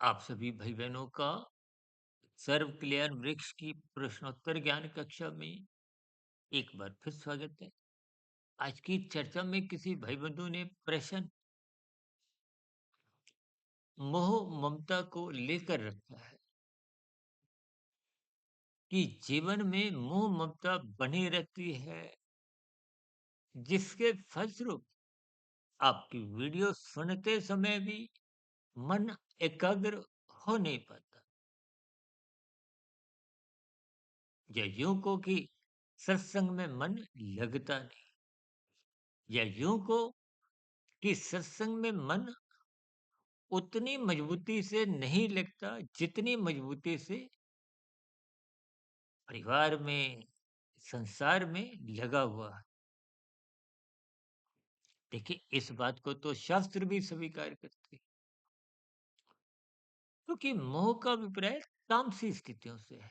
आप सभी भाई बहनों का सर्व कल्याण वृक्ष की प्रश्नोत्तर ज्ञान कक्षा में एक बार फिर स्वागत है। आज की चर्चा में किसी भाई बंधु ने प्रश्न मोह ममता को लेकर रखा है कि जीवन में मोह ममता बनी रहती है, जिसके फलस्वरूप आपकी वीडियो सुनते समय भी मन एकाग्र हो नहीं पाता, या यूं को कि सत्संग में मन लगता नहीं, या यूं को कि सत्संग में मन उतनी मजबूती से नहीं लगता जितनी मजबूती से परिवार में, संसार में लगा हुआ है। देखिए, इस बात को तो शास्त्र भी स्वीकार करते हैं, क्योंकि मोह का अभिप्राय तामसी स्थितियों से है,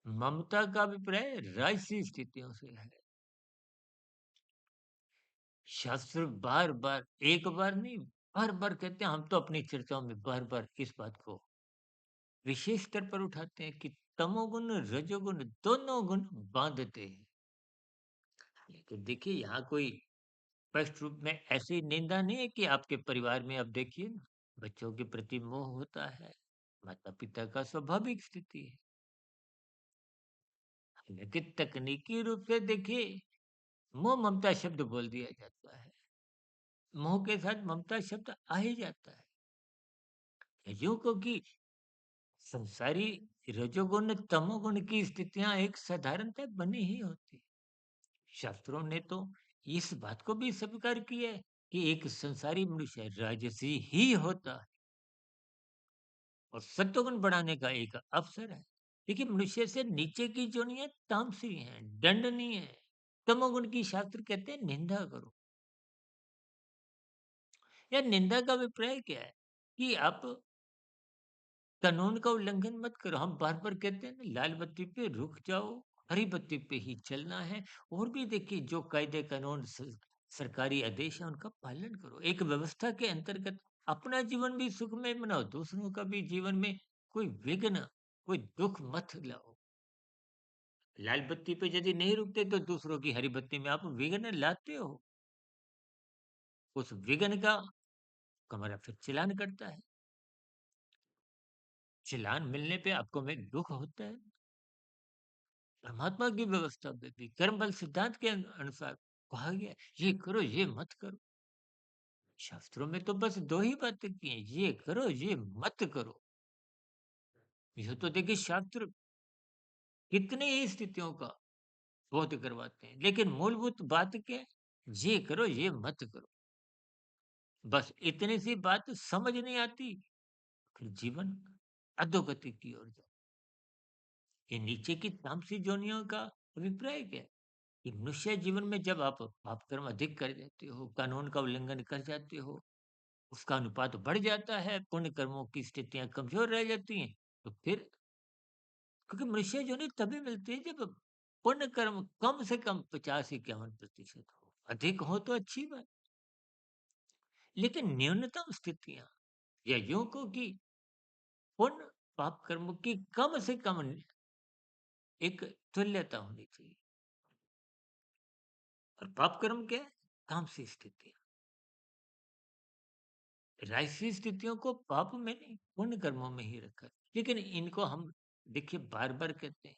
ममता का अभिप्राय राजसी स्थितियों से है। शास्त्र बार बार, एक बार नहीं, बार बार कहते हैं। हम तो अपनी चर्चाओं में बार बार इस बात को विशेष स्तर पर उठाते हैं कि तमोगुण रजोगुण दोनों गुण बांधते हैं। लेकिन देखिए, यहाँ कोई स्पष्ट रूप में ऐसी निंदा नहीं है कि आपके परिवार में, अब देखिए ना, बच्चों के प्रति मोह होता है, माता पिता का स्वाभाविक स्थिति है। लेकिन तकनीकी रूप से देखिए, मोह ममता शब्द बोल दिया जाता है, मोह के साथ ममता शब्द आ ही जाता है, यूं क्योंकि संसारी रजोगुण तमोगुण की स्थितियां एक साधारणतः बनी ही होती है। शास्त्रों ने तो इस बात को भी स्वीकार किया है कि एक संसारी मनुष्य राजसी ही होता है और सत्वगुण बढ़ाने का एक अवसर है। देखिए, मनुष्य से नीचे की जोनियां तामसी हैं, दंडनीय है। तमोगुण की शास्त्र कहते हैं निंदा करो। या निंदा का अभिप्राय क्या है कि आप कानून का उल्लंघन मत करो। हम बार बार कहते हैं ना, लाल बत्ती पे रुक जाओ, हरी बत्ती पे ही चलना है। और भी देखिए, जो कायदे कानून सरकारी आदेश है, उनका पालन करो। एक व्यवस्था के अंतर्गत अपना जीवन भी सुखमय बनाओ, दूसरों का भी जीवन में कोई विघ्न, कोई दुख मत लाओ। लाल बत्ती पे यदि नहीं रुकते तो दूसरों की हरी बत्ती में आप विघ्न लाते हो। उस विघ्न का कमरा फिर चालान करता है। चालान मिलने पे आपको में दुख होता है। परमात्मा की व्यवस्था में भी कर्म बल सिद्धांत के अनुसार कहा गया है, ये करो ये मत करो। शास्त्रों में तो बस दो ही बातें की हैं, ये करो ये मत करो। ये तो देखिए, शास्त्र कितनी ही स्थितियों का बोध करवाते हैं, लेकिन मूलभूत बात क्या है? ये करो ये मत करो। बस इतनी सी बात समझ नहीं आती, फिर जीवन अधोगति की ओर जाए। ये नीचे की तामसी जोनियों का अभिप्राय क्या है कि मनुष्य जीवन में जब आप पाप कर्म अधिक कर जाते हो, कानून का उल्लंघन कर जाते हो, उसका अनुपात बढ़ जाता है, पुण्य कर्मों की स्थितियां कमजोर रह जाती हैं। तो फिर, क्योंकि मनुष्य जोनि तभी मिलती है जब पुण्य कर्म कम से कम 50-51% हो। अधिक हो तो अच्छी बात, लेकिन न्यूनतम स्थितियां, या यूं को कि पुण्य पाप कर्मों की कम से कम एक तुल्यता होनी चाहिए। और पाप कर्म क्या है? तामसी स्थिति। राजसी स्थितियों को पाप में नहीं, पुण्य कर्मों में ही रखा है। लेकिन इनको हम देखिए बार बार कहते हैं,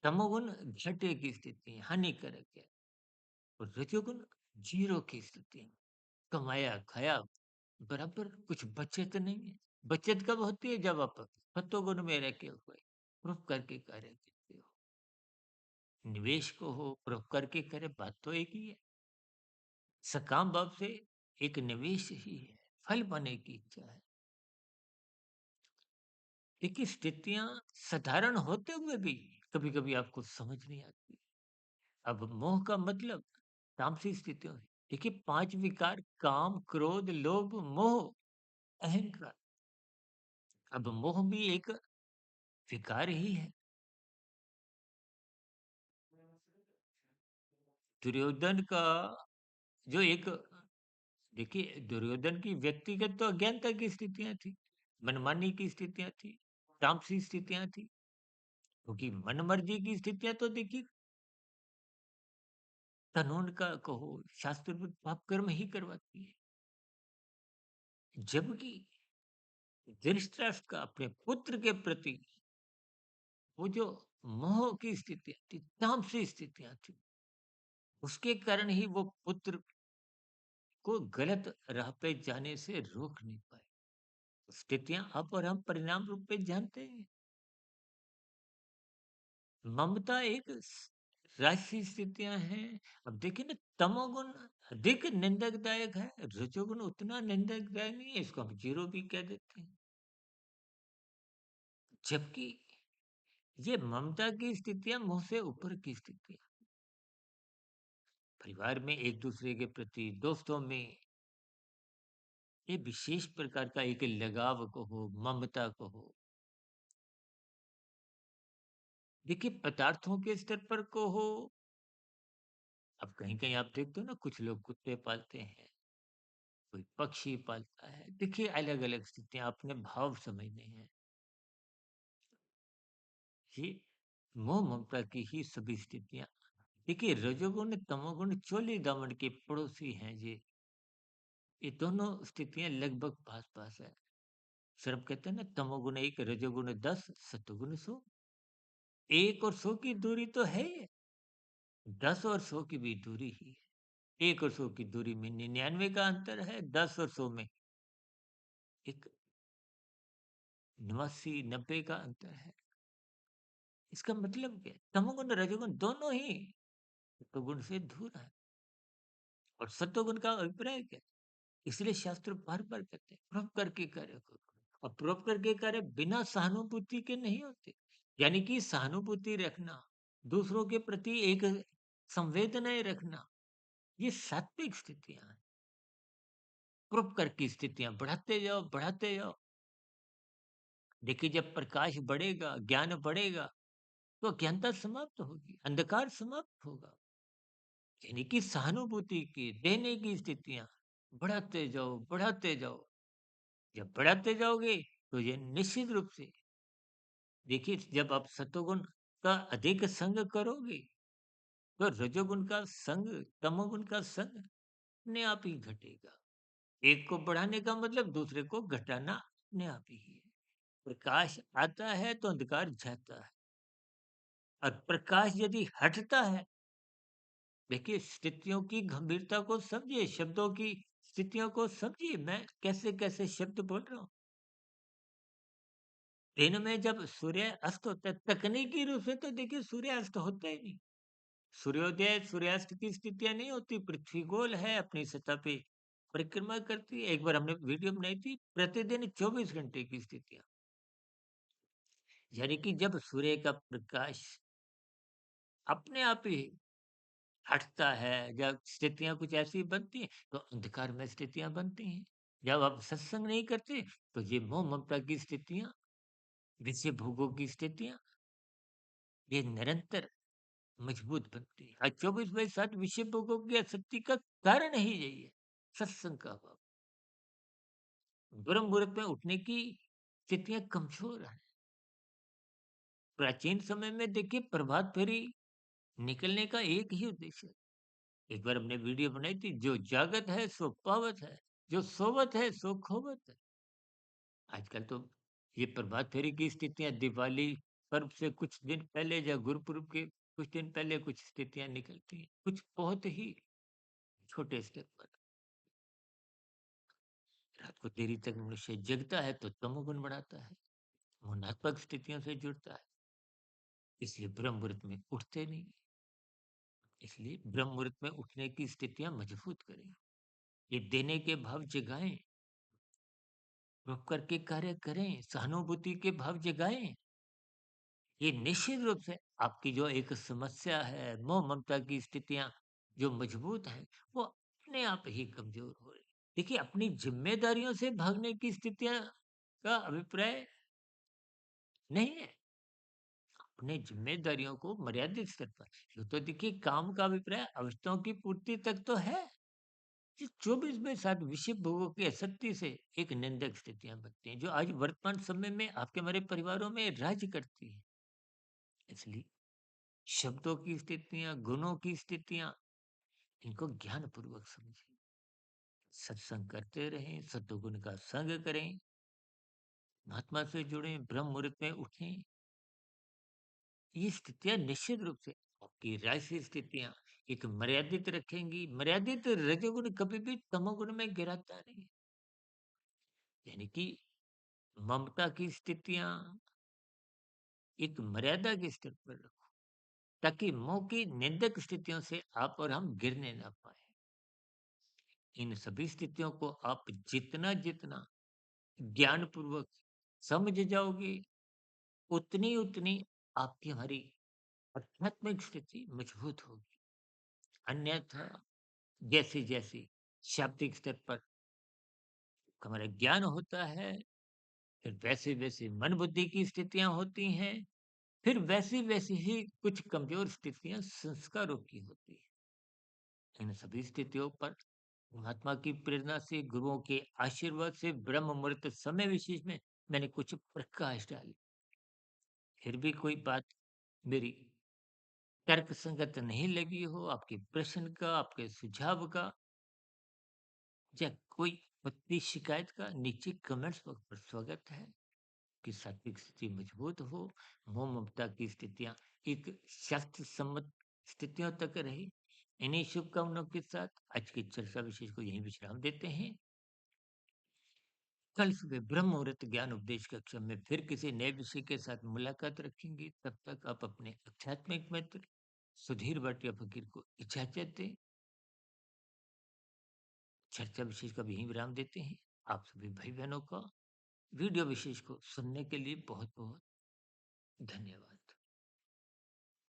तमोगुण घटे की स्थिति है, हानिकारक है। और रजोगुण जीरो की स्थिति है, कमाया खाया बराबर, कुछ बचत नहीं है। बचत कब होती है? जब आप सत्वगुण में रह के हुए परोपकार के कार्य करते हो। निवेश को हो, परोपकार के कार्य, बात तो एक ही है। सकाम भाव से एक निवेश ही है, फल पाने की इच्छा है। देखिए, स्थितियां साधारण होते हुए भी कभी कभी आपको समझ नहीं आती। अब मोह का मतलब तामसी स्थितियों से, देखिए, पांच विकार: काम, क्रोध, लोभ, मोह, अहंकार। अब मोह भी एक विकार ही है। दुर्योधन का जो एक देखिए, दुर्योधन की व्यक्तिगत तो अज्ञानता की स्थितियाँ थी, मनमानी की स्थितियाँ थी, तामसी स्थितियाँ थी, क्योंकि मनमर्जी की स्थितियाँ तो देखिए कानून का कहो, शास्त्र में पाप कर्म ही करवाती है। जबकि धृतराष्ट्र का अपने पुत्र के प्रति वो जो मोह की स्थितियाँ थी, तामसी स्थितियाँ थी, उसके कारण ही वो पुत्र को गलत राह पे जाने से रोक नहीं पाए। स्थितियाँ आप और हम परिणाम रूप में जानते हैं। ममता एक राशि स्थितियां हैं। अब देखिए ना, तमोगुण अधिक निंदकदायक है, रजोगुण उतना निंदकदायक नहीं है, इसको हम जीरो भी कह देते हैं। जबकि ये ममता की स्थितियां मोह से ऊपर की स्थितियां, परिवार में एक दूसरे के प्रति, दोस्तों में ये विशेष प्रकार का एक लगाव को हो, ममता को हो। देखिए, पदार्थों के स्तर पर को हो। अब कहीं कहीं आप देखते हो ना, कुछ लोग कुत्ते पालते हैं, कोई पक्षी पालता है। देखिए, अलग-अलग स्थितियाँ, अपने भाव समझने हैं। ये मोह ममता की ही सभी स्थितियाँ। देखिए, रजोगुण, तमोगुण चोली-दामन के पड़ोसी हैं ये। ये दोनों स्थितियाँ लगभग पास-पास है। सर, हम कहते हैं ना, तमोगुण 1, रजोगुण 10, सतोगुण 100। 1 और 100 की दूरी तो है ही है, 10 और 100 की भी दूरी ही है। 1 और 100 की दूरी में 99 का अंतर है, 10 और 100 में एक 89-90 का अंतर है। इसका मतलब क्या है? तमोगुण, रजोगुण दोनों ही सत्वगुण से दूर है। और सत्वगुण का अभिप्राय क्या है? इसलिए शास्त्र बार-बार कहते हैं, प्रूव करके कार्य करो। और प्रूव करके कार्य बिना सहानुभूति के नहीं होते। यानी कि सहानुभूति रखना, दूसरों के प्रति एक संवेदनाएँ रखना, ये सात्विक स्थितियाँ हैं। प्रूव करके स्थितियाँ बढ़ाते जाओ। देखिए, जब प्रकाश बढ़ेगा, ज्ञान बढ़ेगा, तो अज्ञानता समाप्त होगी, अंधकार समाप्त होगा। यानी कि सहानुभूति की, देने की स्थितियाँ बढ़ाते जाओ। जब बढ़ाते जाओगे, तो ये निश्चित रूप से देखिए, जब आप सतोगुण का अधिक संग करोगे, तो रजोगुण का संग, तमोगुण का संग अपने आप ही घटेगा। एक को बढ़ाने का मतलब दूसरे को घटाना अपने आप ही है। प्रकाश आता है तो अंधकार जाता है, और प्रकाश यदि हटता है, देखिए, स्थितियों की गंभीरता को समझिए, शब्दों की स्थितियों को समझिए, मैं कैसे-कैसे शब्द बोल रहा हूँ। दिन में जब सूर्य अस्त होता है, तकनीकी रूप से तो देखिए सूर्य अस्त होता ही नहीं। सूर्योदय, सूर्यास्त की स्थितियाँ नहीं होती, पृथ्वी गोल है, अपनी सतह पे परिक्रमा करती है। एक बार हमने वीडियो बनाई थी, प्रतिदिन 24 घंटे की स्थितियाँ। यानी कि जब सूर्य का प्रकाश अपने आप ही हटता है, जब स्थितियाँ कुछ ऐसी बनती हैं, तो अंधकार में स्थितियाँ बनती हैं। जब आप सत्संग नहीं करते, तो ये मोह ममता की स्थितियाँ, विषय भोगों की स्थितियाँ, ये निरंतर मजबूत बनती है। आज 24/7 विषय भोगों की आसक्ति का कारण ही यही है, सत्संग का अभाव। ब्रह्म मुहूर्त में उठने की स्थितियाँ कमज़ोर हैं। प्राचीन समय में देखिए, प्रभात फेरी निकलने का एक ही उद्देश्य है। एक बार हमने वीडियो बनाई थी, जो जागत है सो पावत है, जो सोवत है सो खोवत है। आजकल तो ये प्रभात फेरी की स्थितियाँ दिवाली पर्व से कुछ दिन पहले या गुरुपुरब के कुछ दिन पहले कुछ स्थितियाँ निकलती हैं। कुछ बहुत ही छोटे स्तर पर। रात को देरी तक मनुष्य जगता है तो तमोगुण बढ़ाता है, भावनात्मक स्थितियों से जुड़ता है, इसलिए ब्रह्म मुहूर्त में उठते नहीं। इसलिए ब्रह्म मुहूर्त में उठने की स्थितियां मजबूत करें, ये देने के भाव जगाएं, रुक करके कार्य करें, सहानुभूति के भाव जगाएं। ये निश्चित रूप से आपकी जो एक समस्या है, मोह ममता की स्थितियां जो मजबूत हैं, वो अपने आप ही कमजोर हो रही। देखिए, अपनी जिम्मेदारियों से भागने की स्थितियां का अभिप्राय नहीं है। अपने जिम्मेदारियों को मर्यादित स्तर पर, यूँ तो देखिए, काम का अभिप्राय आवश्यकताओं की पूर्ति तक तो है। जिस 24 में 7 विषय भोगों की असक्ति से एक निंदक स्थितियां बनती हैं जो आज वर्तमान समय में आपके हमारे परिवारों में राज्य करती है। इसलिए शब्दों की स्थितियां, गुणों की स्थितियां, इनको ज्ञान पूर्वक समझें, सत्संग करते रहें, सत्वगुण का संग करें, महात्मा से जुड़ें, ब्रह्म मुहूर्त में उठें। ये स्थितियां निश्चित रूप से आपकी राशि स्थितियां एक मर्यादित रखेंगी। मर्यादित रजोगुण कभी भी तमोगुण में गिराता नहीं है। यानी कि ममता की स्थितियां एक मर्यादा के स्तर पर रखो, ताकि मोह की निंदक स्थितियों से आप और हम गिरने ना पाए। इन सभी स्थितियों को आप जितना जितना ज्ञान पूर्वक समझ जाओगे, उतनी उतनी आपकी हमारी आध्यात्मिक स्थिति मजबूत होगी। अन्यथा जैसे जैसे शाब्दिक स्तर पर हमारा ज्ञान होता है, फिर वैसे वैसे मन बुद्धि की स्थितियां होती हैं, फिर वैसी वैसी ही कुछ कमजोर स्थितियां संस्कारों की होती है। इन सभी स्थितियों पर महात्मा की प्रेरणा से, गुरुओं के आशीर्वाद से, ब्रह्म मुहूर्त समय विशेष में मैंने कुछ प्रकाश डाली। फिर भी कोई बात मेरी तर्क संगत नहीं लगी हो, आपके प्रश्न का, आपके सुझाव का, या कोई आपत्ति शिकायत का, नीचे कमेंट्स बॉक्स पर स्वागत है। कि सात्विक स्थिति मजबूत हो, मोह ममता की स्थितियां एक शास्त्र सम्मत स्थितियों तक रहे। इन्हीं शुभकामनाओं के साथ आज की चर्चा विशेष को यहीं विश्राम देते हैं। कल सुबह ब्रह्म मुहूर्त ज्ञान उपदेश कक्षा में फिर किसी नए विषय के साथ मुलाकात रखेंगे। तब तक आप अपने आध्यात्मिक मित्र सुधीर भाटिया फकीर को इजाजत दें। चर्चा विशेष का भी यहीं विराम देते हैं। आप सभी भाई बहनों का वीडियो विशेष को सुनने के लिए बहुत बहुत धन्यवाद।